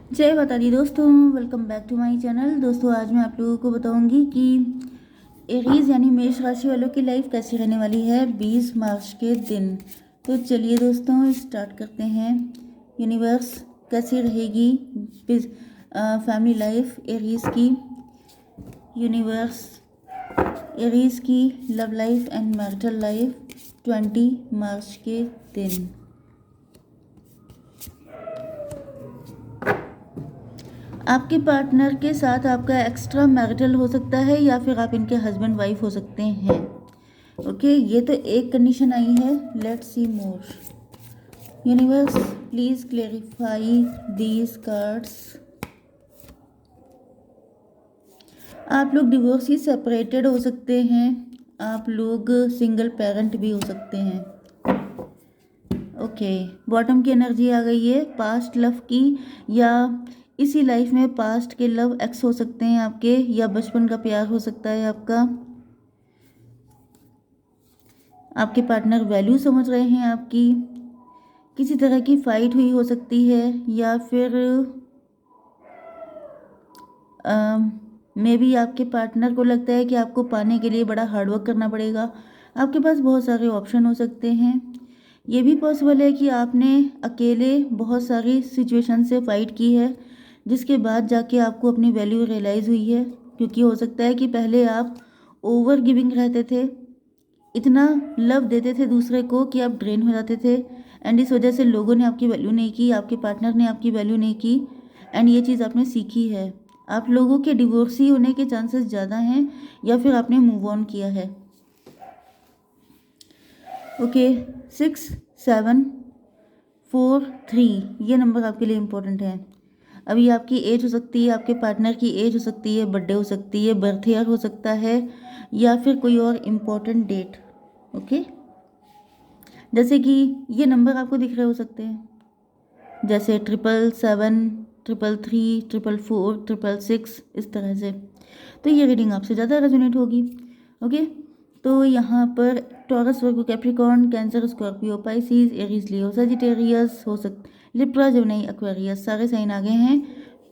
जय माता दी दोस्तों, welcome back to my channel. दोस्तों आज मैं आप लोगों को बताऊंगी कि एरीज यानी मेष राशि वालों की लाइफ कैसी रहने वाली है 20 मार्च के दिन। तो चलिए दोस्तों स्टार्ट करते हैं। यूनिवर्स कैसी रहेगी फैमिली लाइफ एरीज की, यूनिवर्स एरीज की love life and marital life 20 मार्च के दिन। आपके पार्टनर के साथ आपका एक्स्ट्रा मैरिटल हो सकता है या फिर आप इनके हस्बैंड वाइफ हो सकते हैं। ओके, ये तो एक कंडीशन आई है। Let's see more. Universe please clarify these cards. आप लोग डिवोर्सी सेपरेटेड हो सकते हैं, आप लोग सिंगल पेरेंट भी हो सकते हैं। ओके, बॉटम की एनर्जी आ गई है पास्ट लव की, या इसी लाइफ में पास्ट के लव एक्स हो सकते हैं आपके, या बचपन का प्यार हो सकता है आपका। आपके पार्टनर वैल्यू समझ रहे हैं आपकी, किसी तरह की फाइट हुई हो सकती है, या फिर मे बी आपके पार्टनर को लगता है कि आपको पाने के लिए बड़ा हार्डवर्क करना पड़ेगा। आपके पास बहुत सारे ऑप्शन हो सकते हैं। ये भी पॉसिबल है कि आपने अकेले बहुत सारी सिचुएशन से फाइट की है, जिसके बाद जाके आपको अपनी वैल्यू रियलाइज़ हुई है। क्योंकि हो सकता है कि पहले आप ओवर गिविंग रहते थे, इतना लव देते थे दूसरे को कि आप ड्रेन हो जाते थे, एंड इस वजह से लोगों ने आपकी वैल्यू नहीं की, आपके पार्टनर ने आपकी वैल्यू नहीं की, एंड ये चीज़ आपने सीखी है। आप लोगों के डिवोर्सी होने के चांसेस ज़्यादा हैं, या फिर आपने मूव ऑन किया है। ओके, 6 7 4 3 ये नंबर आपके लिए इम्पोर्टेंट है। अभी आपकी एज हो सकती है, आपके पार्टनर की एज हो सकती है, बर्थडे हो सकती है, बर्थ ईयर हो सकता है, या फिर कोई और इम्पोर्टेंट डेट। ओके, जैसे कि ये नंबर आपको दिख रहे हो सकते हैं, जैसे 777 333 444 इस तरह से। तो ये रीडिंग आपसे ज़्यादा रेजोनेट होगी। ओके, तो यहाँ पर Taurus Virgo Capricorn Cancer Scorpio Pisces Aries Leo Sagittarius हो सकते, लिब्रा जेमिनी एक्वेरियस सारे साइन आ गए हैं।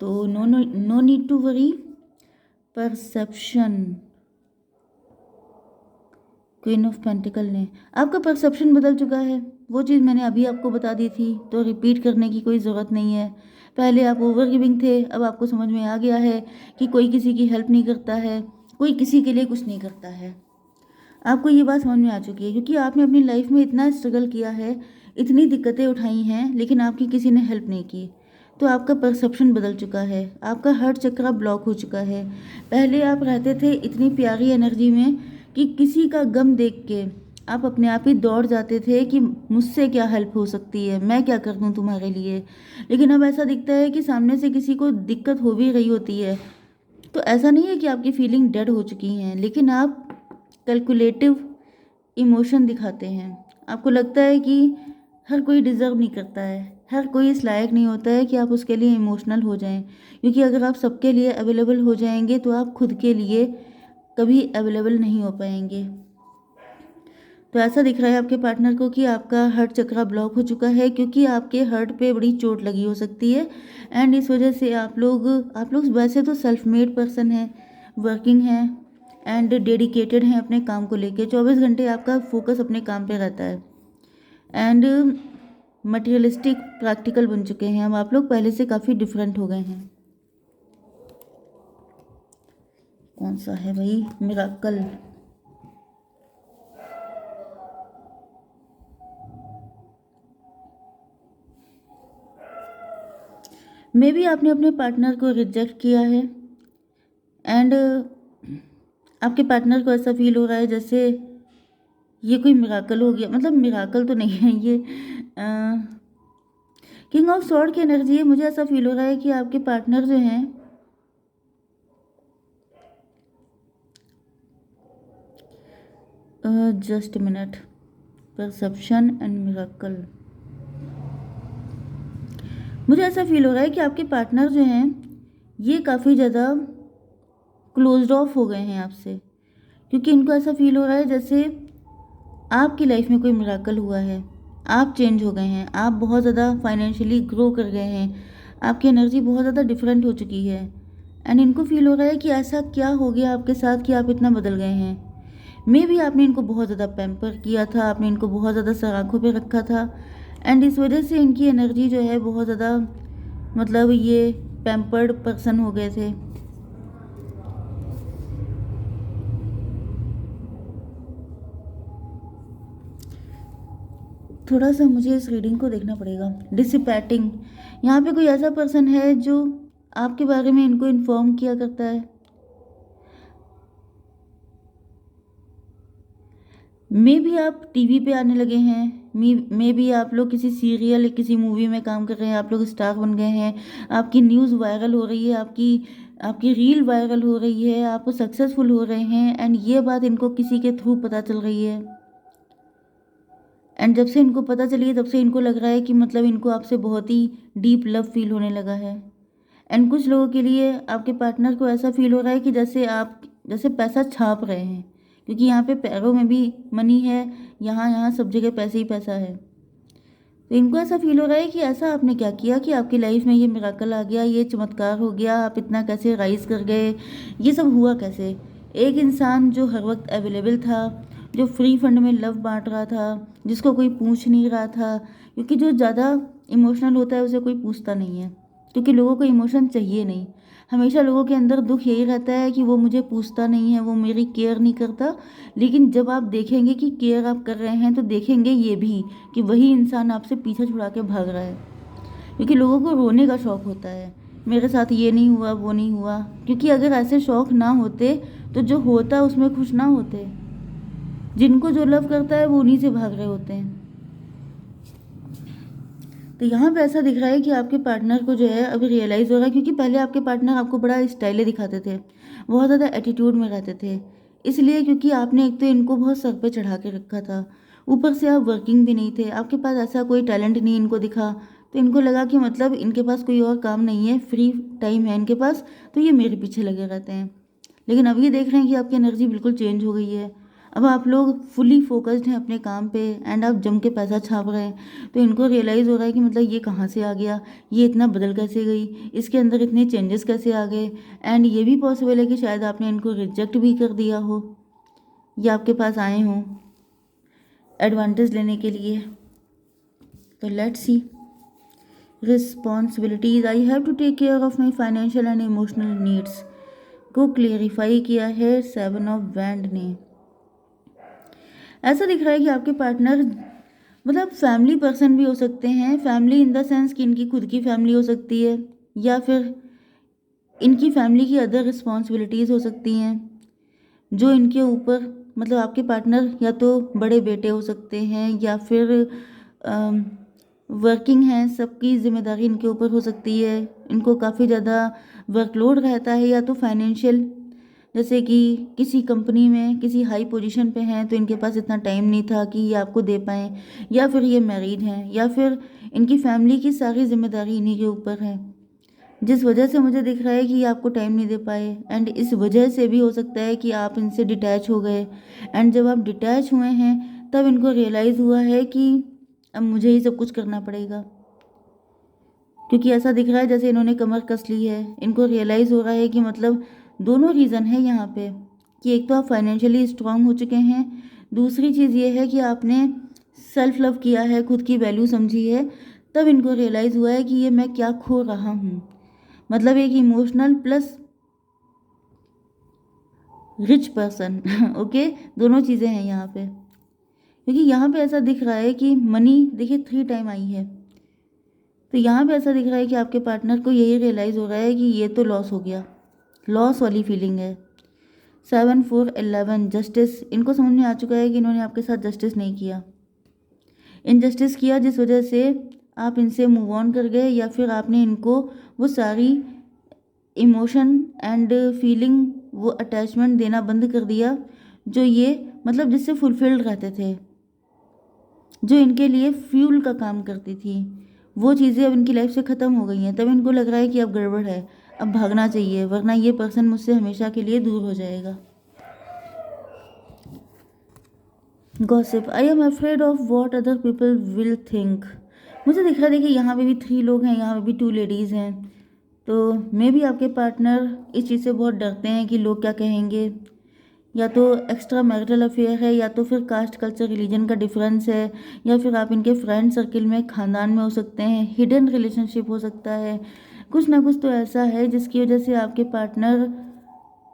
तो no need to worry. Perception, queen of pentacle ने आपका परसेप्शन बदल चुका है। वो चीज़ मैंने अभी आपको बता दी थी, तो रिपीट करने की कोई ज़रूरत नहीं है। पहले आप ओवर गिविंग थे, अब आपको समझ में आ गया है कि कोई किसी की हेल्प नहीं करता है, कोई किसी के लिए कुछ नहीं करता है। आपको ये बात समझ में आ चुकी है, क्योंकि आपने अपनी लाइफ में इतना स्ट्रगल किया है, इतनी दिक्कतें उठाई हैं, लेकिन आपकी किसी ने हेल्प नहीं की। तो आपका परसेप्शन बदल चुका है, आपका हार्ट चक्र ब्लॉक हो चुका है। पहले आप रहते थे इतनी प्यारी एनर्जी में कि किसी का गम देख के आप अपने आप ही दौड़ जाते थे कि मुझसे क्या हेल्प हो सकती है, मैं क्या कर दूं तुम्हारे लिए। लेकिन अब ऐसा दिखता है कि सामने से किसी को दिक्कत हो भी रही होती है, तो ऐसा नहीं है कि आपकी फीलिंग डेड हो चुकी हैं, लेकिन आप कैलकुलेटिव इमोशन दिखाते हैं। आपको लगता है कि हर कोई डिज़र्व नहीं करता है, हर कोई इस लायक नहीं होता है कि आप उसके लिए इमोशनल हो जाएं। क्योंकि अगर आप सबके लिए अवेलेबल हो जाएंगे तो आप खुद के लिए कभी अवेलेबल नहीं हो पाएंगे। तो ऐसा दिख रहा है आपके पार्टनर को कि आपका हार्ट चक्र ब्लॉक हो चुका है, क्योंकि आपके हार्ट पे बड़ी चोट लगी हो सकती है, एंड इस वजह से आप लोग वैसे तो सेल्फ मेड पर्सन हैं, वर्किंग हैं एंड डेडिकेटेड हैं अपने काम को लेके। 24 घंटे आपका फोकस अपने काम पे रहता है, एंड मटेरियलिस्टिक प्रैक्टिकल बन चुके हैं। अब आप लोग पहले से काफ़ी डिफरेंट हो गए हैं। कौन सा है भाई मिराकल? मे बी आपने अपने पार्टनर को रिजेक्ट किया है, एंड आपके पार्टनर को ऐसा फील हो रहा है जैसे ये कोई मिराकल हो गया। मतलब मिराकल तो नहीं है ये, किंग ऑफ सॉर्ड की एनर्जी है। मुझे ऐसा फील हो रहा है कि आपके पार्टनर जो हैं just minute, perception and miracle. मुझे ऐसा फील हो रहा है कि आपके पार्टनर जो हैं ये काफ़ी ज़्यादा क्लोज्ड ऑफ हो गए हैं आपसे, क्योंकि इनको ऐसा फील हो रहा है जैसे आपकी लाइफ में कोई मिराकल हुआ है, आप चेंज हो गए हैं, आप बहुत ज़्यादा फाइनेंशियली ग्रो कर गए हैं, आपकी एनर्जी बहुत ज़्यादा डिफरेंट हो चुकी है एंड इनको फील हो रहा है कि ऐसा क्या हो गया आपके साथ कि आप इतना बदल गए हैं। मे भी आपने इनको बहुत ज़्यादा पैम्पर किया था, आपने इनको बहुत ज़्यादा सर आँखों पे रखा था एंड इस वजह से इनकी एनर्जी जो है बहुत ज़्यादा, मतलब ये पैम्पर्ड पर्सन हो गए थे। थोड़ा सा मुझे इस रीडिंग को देखना पड़ेगा। डिसिपैटिंग, यहाँ पे कोई ऐसा पर्सन है जो आपके बारे में इनको इन्फॉर्म किया करता है। मे भी आप टीवी पे आने लगे हैं, मे भी आप लोग किसी सीरियल किसी मूवी में काम कर रहे हैं, आप लोग स्टार बन गए हैं, आपकी न्यूज़ वायरल हो रही है, आपकी आपकी रील वायरल हो रही है, आप सक्सेसफुल हो रहे हैं एंड ये बात इनको किसी के थ्रू पता चल रही है। एंड जब से इनको पता चली है तब से इनको लग रहा है कि मतलब इनको आपसे बहुत ही डीप लव फील होने लगा है। एंड कुछ लोगों के लिए आपके पार्टनर को ऐसा फील हो रहा है कि जैसे आप जैसे पैसा छाप रहे हैं, क्योंकि यहाँ पे पैरों में भी मनी है, यहाँ यहाँ सब जगह पैसे ही पैसा है। तो इनको ऐसा फील हो रहा है कि ऐसा आपने क्या किया कि आपकी लाइफ में ये मिराकल आ गया, ये चमत्कार हो गया, आप इतना कैसे राइज कर गए, ये सब हुआ कैसे। एक इंसान जो हर वक्त अवेलेबल था, जो फ्री फंड में लव बांट रहा था, जिसको कोई पूछ नहीं रहा था, क्योंकि जो ज़्यादा इमोशनल होता है उसे कोई पूछता नहीं है, क्योंकि लोगों को इमोशन चाहिए नहीं। हमेशा लोगों के अंदर दुख यही रहता है कि वो मुझे पूछता नहीं है, वो मेरी केयर नहीं करता। लेकिन जब आप देखेंगे कि केयर आप कर रहे हैं तो देखेंगे ये भी कि वही इंसान आपसे पीछा छुड़ा के भाग रहा है, क्योंकि लोगों को रोने का शौक़ होता है, मेरे साथ ये नहीं हुआ वो नहीं हुआ। क्योंकि अगर ऐसे शौक़ ना होते तो जो होता उसमें खुश ना होते। जिनको जो लव करता है वो उन्हीं से भाग रहे होते हैं। तो यहाँ पे ऐसा दिख रहा है कि आपके पार्टनर को जो है अभी रियलाइज़ हो रहा है, क्योंकि पहले आपके पार्टनर आपको बड़ा स्टाइले दिखाते थे, बहुत ज़्यादा एटीट्यूड में रहते थे। इसलिए क्योंकि आपने एक तो इनको बहुत सर पे चढ़ा के रखा था, ऊपर से आप वर्किंग भी नहीं थे, आपके पास ऐसा कोई टैलेंट नहीं इनको दिखा। तो इनको लगा कि मतलब इनके पास कोई और काम नहीं है, फ्री टाइम है इनके पास, तो ये मेरे पीछे लगे रहते हैं। लेकिन अब ये देख रहे हैं कि आपकी एनर्जी बिल्कुल चेंज हो गई है। अब आप लोग फुली फोकस्ड हैं अपने काम पे एंड आप जम के पैसा छाप रहे हैं। तो इनको रियलाइज़ हो रहा है कि मतलब ये कहाँ से आ गया, ये इतना बदल कैसे गई, इसके अंदर इतने चेंजेस कैसे आ गए। एंड ये भी पॉसिबल है कि शायद आपने इनको रिजेक्ट भी कर दिया हो, या आपके पास आए हों एडवांटेज लेने के लिए। तो let's see. Responsibilities, I have to take care of my financial and emotional needs को क्लियरिफाई किया है 7 ऑफ वैंड ने। ऐसा दिख रहा है कि आपके पार्टनर मतलब फैमिली पर्सन भी हो सकते हैं, फैमिली इन द सेंस कि इनकी खुद की फैमिली हो सकती है, या फिर इनकी फैमिली की अदर रिस्पॉन्सिबिलिटीज़ हो सकती हैं जो इनके ऊपर, मतलब आपके पार्टनर या तो बड़े बेटे हो सकते हैं या फिर वर्किंग हैं, सबकी जिम्मेदारी इनके ऊपर हो सकती है, इनको काफ़ी ज़्यादा वर्कलोड रहता है, या तो फाइनेंशियल, जैसे कि किसी कंपनी में किसी हाई पोजीशन पे हैं तो इनके पास इतना टाइम नहीं था कि ये आपको दे पाएँ, या फिर ये मैरिड हैं, या फिर इनकी फैमिली की सारी जिम्मेदारी इन्हीं के ऊपर है, जिस वजह से मुझे दिख रहा है कि ये आपको टाइम नहीं दे पाए। एंड इस वजह से भी हो सकता है कि आप इनसे डिटैच हो गए, एंड जब आप डिटैच हुए हैं तब इनको रियलाइज़ हुआ है कि अब मुझे ही सब कुछ करना पड़ेगा, क्योंकि ऐसा दिख रहा है जैसे इन्होंने कमर कस ली है। इनको रियलाइज़ हो रहा है कि मतलब दोनों रीज़न है यहाँ पे, कि एक तो आप फाइनेंशियली स्ट्रांग हो चुके हैं, दूसरी चीज़ ये है कि आपने सेल्फ लव किया है, खुद की वैल्यू समझी है। तब इनको रियलाइज़ हुआ है कि ये मैं क्या खो रहा हूँ। मतलब एक emotional plus rich person okay, दोनों चीज़ें हैं यहाँ पे। क्योंकि यहाँ पे ऐसा दिख रहा है कि मनी देखिए 3 टाइम आई है, तो यहाँ पे ऐसा दिख रहा है कि आपके पार्टनर को यही रियलाइज़ हो रहा है कि ये तो लॉस हो गया, लॉस वाली फीलिंग है। 7 4 11 जस्टिस, इनको समझ में आ चुका है कि इन्होंने आपके साथ जस्टिस नहीं किया, इनजस्टिस किया, जिस वजह से आप इनसे मूव ऑन कर गए, या फिर आपने इनको वो सारी इमोशन एंड फीलिंग, वो अटैचमेंट देना बंद कर दिया जो ये मतलब जिससे फुलफिल्ड रहते थे, जो इनके लिए फ्यूल का काम करती थी। वो चीज़ें अब इनकी लाइफ से ख़त्म हो गई हैं। तब इनको लग रहा है कि अब गड़बड़ है, अब भागना चाहिए, वरना ये पर्सन मुझसे हमेशा के लिए दूर हो जाएगा। Gossip, I am afraid of what other people will think. मुझे दिख रहा है, देखिए यहाँ पे भी 3 लोग हैं, यहाँ पे भी 2 लेडीज़ हैं। तो मे बी आपके पार्टनर इस चीज़ से बहुत डरते हैं कि लोग क्या कहेंगे। या तो एक्स्ट्रा मैरिटल अफेयर है, या तो फिर कास्ट, कल्चर, रिलीजन का डिफरेंस है, या फिर आप इनके फ्रेंड सर्किल में, खानदान में हो सकते हैं, हिडन रिलेशनशिप हो सकता है। कुछ ना कुछ तो ऐसा है जिसकी वजह से आपके पार्टनर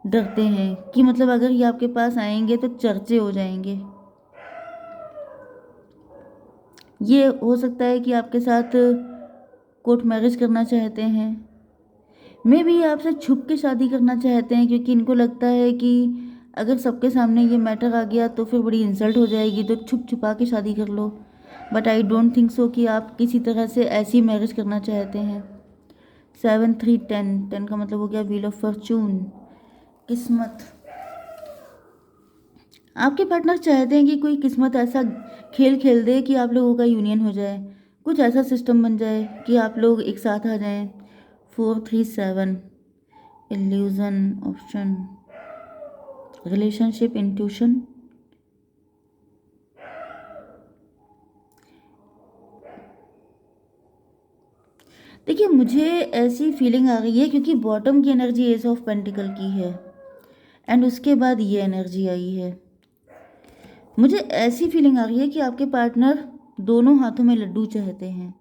डरते हैं कि मतलब अगर ये आपके पास आएंगे तो चर्चे हो जाएंगे। ये हो सकता है कि आपके साथ कोर्ट मैरिज करना चाहते हैं। मे भी आपसे छुप के शादी करना चाहते हैं, क्योंकि इनको लगता है कि अगर सबके सामने ये मैटर आ गया तो फिर बड़ी इंसल्ट हो जाएगी, तो छुप छुपा के शादी कर लो। But I don't think so कि आप किसी तरह से ऐसी मैरिज करना चाहते हैं। 7 3 10, 10 का मतलब हो गया व्हील ऑफ फॉर्चून, किस्मत। आपके पार्टनर चाहते हैं कि कोई किस्मत ऐसा खेल खेल दे कि आप लोगों का यूनियन हो जाए, कुछ ऐसा सिस्टम बन जाए कि आप लोग एक साथ आ जाएं। 4 3 7, इल्यूजन, ऑप्शन, रिलेशनशिप, इंट्यूशन। देखिए मुझे ऐसी फीलिंग आ रही है, क्योंकि बॉटम की एनर्जी एस ऑफ पेंटिकल की है एंड उसके बाद ये एनर्जी आई है। मुझे ऐसी फीलिंग आ रही है कि आपके पार्टनर दोनों हाथों में लड्डू चाहते हैं।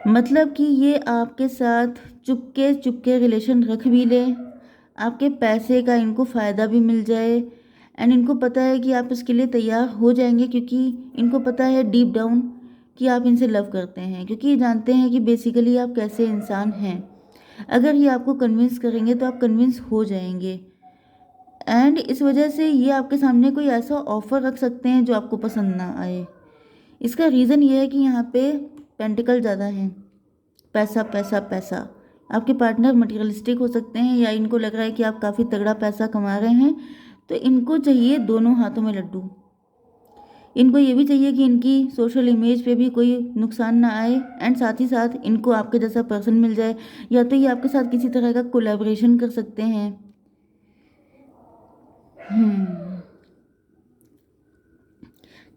मतलब कि ये आपके साथ चुपके चुपके रिलेशन रख भी ले, आपके पैसे का इनको फ़ायदा भी मिल जाए, एंड इनको पता है कि आप इसके लिए तैयार हो जाएंगे, क्योंकि इनको पता है डीप डाउन कि आप इनसे लव करते हैं, क्योंकि ये जानते हैं कि बेसिकली आप कैसे इंसान हैं। अगर ये आपको कन्विंस करेंगे तो आप कन्विंस हो जाएंगे, एंड इस वजह से ये आपके सामने कोई ऐसा ऑफ़र रख सकते हैं जो आपको पसंद ना आए। इसका रीज़न ये है कि यहाँ पे पेंटिकल ज़्यादा है, पैसा पैसा पैसा। आपके पार्टनर मटेरियलिस्टिक हो सकते हैं, या इनको लग रहा है कि आप काफ़ी तगड़ा पैसा कमा रहे हैं, तो इनको चाहिए दोनों हाथों में लड्डू। इनको ये भी चाहिए कि इनकी सोशल इमेज पे भी कोई नुकसान ना आए, एंड साथ ही साथ इनको आपके जैसा पर्सन मिल जाए, या तो ये आपके साथ किसी तरह का कोलैबोरेशन कर सकते हैं।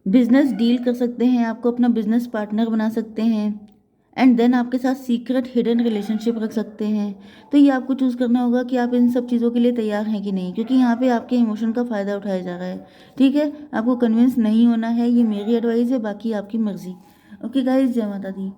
बिजनेस डील कर सकते हैं, आपको अपना बिजनेस पार्टनर बना सकते हैं, एंड देन आपके साथ सीक्रेट हिडन रिलेशनशिप रख सकते हैं। तो ये आपको चूज़ करना होगा कि आप इन सब चीज़ों के लिए तैयार हैं कि नहीं, क्योंकि यहाँ पे आपके इमोशन का फ़ायदा उठाया जा रहा है। ठीक है, आपको कन्विंस नहीं होना है, ये मेरी एडवाइस है, बाकी आपकी मर्ज़ी। ओके गाइज, जय माता दी।